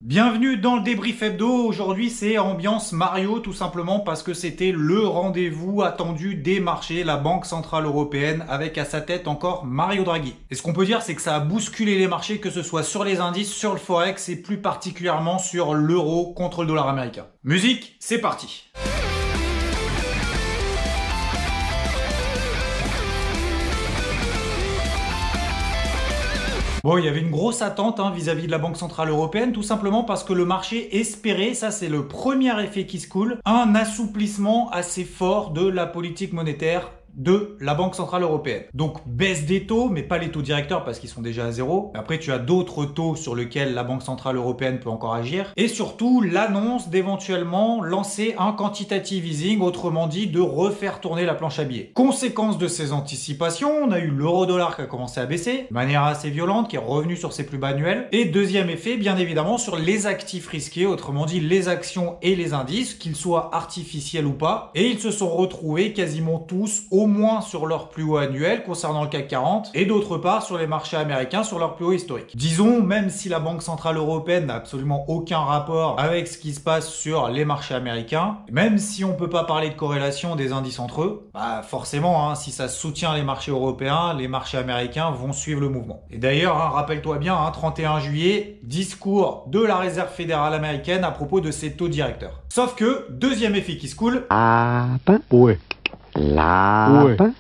Bienvenue dans le débrief hebdo. Aujourd'hui c'est ambiance Mario, tout simplement parce que c'était le rendez-vous attendu des marchés, la Banque Centrale Européenne, avec à sa tête encore Mario Draghi. Et ce qu'on peut dire, c'est que ça a bousculé les marchés, que ce soit sur les indices, sur le Forex et plus particulièrement sur l'euro contre le dollar américain. Musique, c'est parti. Bon, il y avait une grosse attente vis-à-vis de la Banque Centrale Européenne, tout simplement parce que le marché espérait, ça c'est le premier effet qui se coule, un assouplissement assez fort de la politique monétaire de la Banque Centrale Européenne. Donc baisse des taux, mais pas les taux directeurs parce qu'ils sont déjà à zéro. Après tu as d'autres taux sur lesquels la Banque Centrale Européenne peut encore agir. Et surtout l'annonce d'éventuellement lancer un quantitative easing, autrement dit de refaire tourner la planche à billets. Conséquence de ces anticipations, on a eu l'euro-dollar qui a commencé à baisser, de manière assez violente, qui est revenu sur ses plus bas annuels. Et deuxième effet, bien évidemment, sur les actifs risqués, autrement dit les actions et les indices, qu'ils soient artificiels ou pas. Et ils se sont retrouvés quasiment tous au moins sur leur plus haut annuel concernant le CAC 40 et d'autre part sur les marchés américains sur leur plus haut historique. Disons, même si la Banque Centrale Européenne n'a absolument aucun rapport avec ce qui se passe sur les marchés américains, même si on peut pas parler de corrélation des indices entre eux, bah forcément, si ça soutient les marchés européens, les marchés américains vont suivre le mouvement. Et d'ailleurs, rappelle-toi bien, 31 juillet, discours de la Réserve fédérale américaine à propos de ses taux directeurs. Sauf que, deuxième effet qui se coule... Ouais. Lapin.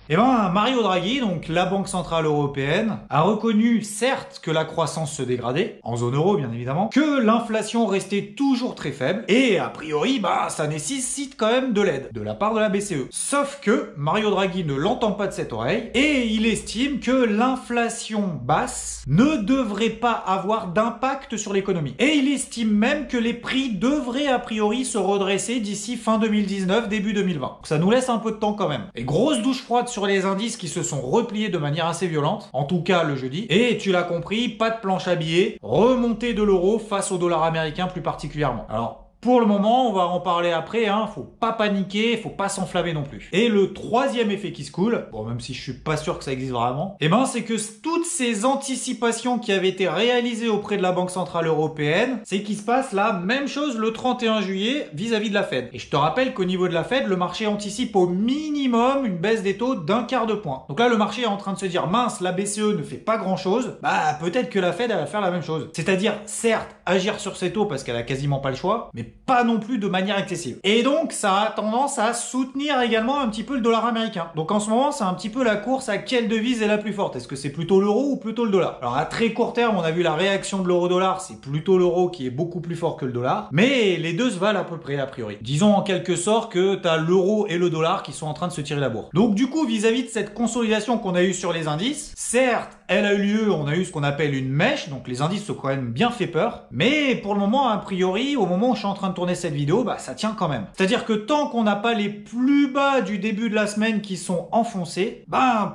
Eh ben, Mario Draghi, donc la Banque Centrale Européenne, a reconnu certes que la croissance se dégradait, en zone euro bien évidemment, que l'inflation restait toujours très faible, et a priori, ça nécessite quand même de l'aide, de la part de la BCE. Sauf que Mario Draghi ne l'entend pas de cette oreille, et il estime que l'inflation basse ne devrait pas avoir d'impact sur l'économie. Et il estime même que les prix devraient a priori se redresser d'ici fin 2019, début 2020. Donc ça nous laisse un peu de temps quand même. Et grosse douche froide sur les indices qui se sont repliés de manière assez violente, en tout cas le jeudi. Et tu l'as compris, pas de planche à billets, remontée de l'euro face au dollar américain plus particulièrement. Alors, pour le moment, on va en parler après, faut pas paniquer, faut pas s'enflammer non plus. Et le troisième effet qui se coule, bon même si je suis pas sûr que ça existe vraiment, c'est que toutes ces anticipations qui avaient été réalisées auprès de la Banque Centrale Européenne, c'est qu'il se passe la même chose le 31 juillet vis-à-vis de la Fed. Et je te rappelle qu'au niveau de la Fed, le marché anticipe au minimum une baisse des taux d'1/4 de point. Donc là, le marché est en train de se dire, mince, la BCE ne fait pas grand-chose, peut-être que la Fed elle va faire la même chose. C'est-à-dire, certes, agir sur ses taux parce qu'elle a quasiment pas le choix, mais pas non plus de manière excessive. Et donc, ça a tendance à soutenir également un petit peu le dollar américain. Donc en ce moment, c'est un petit peu la course à quelle devise est la plus forte. Est-ce que c'est plutôt l'euro ou plutôt le dollar? Alors à très court terme, on a vu la réaction de l'euro-dollar, c'est plutôt l'euro qui est beaucoup plus fort que le dollar. Mais les deux se valent à peu près a priori. Disons en quelque sorte que t'as l'euro et le dollar qui sont en train de se tirer la bourre. Donc du coup, vis-à-vis de cette consolidation qu'on a eue sur les indices, certes, elle a eu lieu, on a eu ce qu'on appelle une mèche, donc les indices ont quand même bien fait peur. Mais pour le moment, a priori, au moment où je suis en train de tourner cette vidéo, ça tient quand même. C'est-à-dire que tant qu'on n'a pas les plus bas du début de la semaine qui sont enfoncés,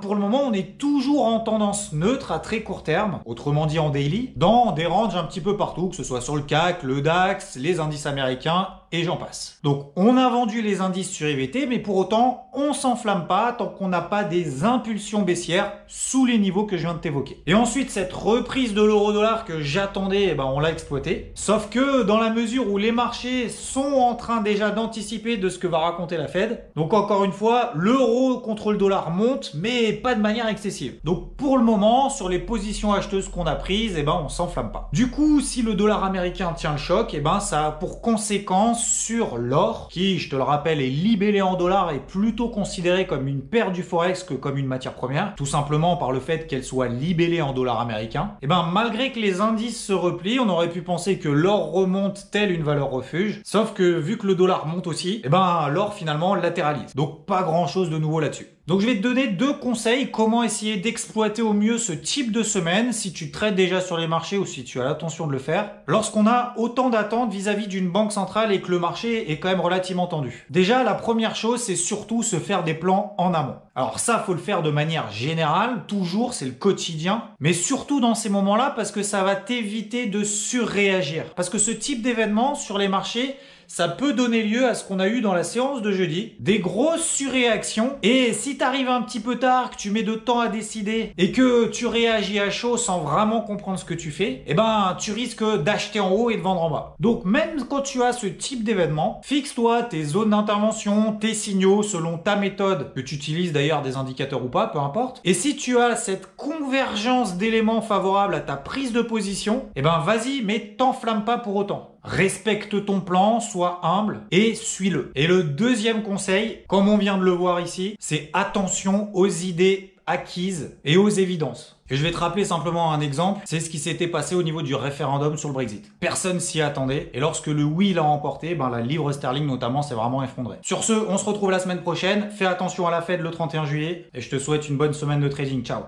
pour le moment, on est toujours en tendance neutre à très court terme, autrement dit en daily, dans des ranges un petit peu partout, que ce soit sur le CAC, le DAX, les indices américains, et j'en passe. Donc, on a vendu les indices sur IVT, mais pour autant, on s'enflamme pas tant qu'on n'a pas des impulsions baissières sous les niveaux que je viens de t'évoquer. Et ensuite, cette reprise de l'euro-dollar que j'attendais, on l'a exploité. Sauf que, dans la mesure où les marchés sont en train déjà d'anticiper de ce que va raconter la Fed, donc encore une fois, l'euro contre le dollar monte, mais pas de manière excessive. Donc, pour le moment, sur les positions acheteuses qu'on a prises, on s'enflamme pas. Du coup, si le dollar américain tient le choc, ça a pour conséquence sur l'or, qui, je te le rappelle, est libellé en dollars et plutôt considéré comme une paire du forex que comme une matière première, tout simplement par le fait qu'elle soit libellée en dollars américains. Malgré que les indices se replient, on aurait pu penser que l'or remonte telle une valeur refuge, sauf que vu que le dollar monte aussi, l'or finalement latéralise. Donc pas grand chose de nouveau là-dessus. Donc je vais te donner deux conseils comment essayer d'exploiter au mieux ce type de semaine si tu traites déjà sur les marchés ou si tu as l'intention de le faire lorsqu'on a autant d'attentes vis-à-vis d'une banque centrale et que le marché est quand même relativement tendu. Déjà, la première chose, c'est surtout se faire des plans en amont. Alors ça, faut le faire de manière générale, toujours, c'est le quotidien, mais surtout dans ces moments-là parce que ça va t'éviter de surréagir. Parce que ce type d'événement sur les marchés, ça peut donner lieu à ce qu'on a eu dans la séance de jeudi, des grosses surréactions. Et si t'arrives un petit peu tard, que tu mets de temps à décider et que tu réagis à chaud sans vraiment comprendre ce que tu fais, eh ben tu risques d'acheter en haut et de vendre en bas. Donc même quand tu as ce type d'événement, fixe-toi tes zones d'intervention, tes signaux selon ta méthode, que tu utilises d'ailleurs des indicateurs ou pas, peu importe. Et si tu as cette convergence d'éléments favorables à ta prise de position, eh ben vas-y, mais t'enflamme pas pour autant. Respecte ton plan, sois humble et suis-le. Et le deuxième conseil, comme on vient de le voir ici, c'est attention aux idées acquises et aux évidences. Et je vais te rappeler simplement un exemple, c'est ce qui s'était passé au niveau du référendum sur le Brexit. Personne s'y attendait, et lorsque le oui l'a emporté, la livre sterling notamment s'est vraiment effondrée. Sur ce, on se retrouve la semaine prochaine, fais attention à la Fed le 31 juillet, et je te souhaite une bonne semaine de trading, ciao.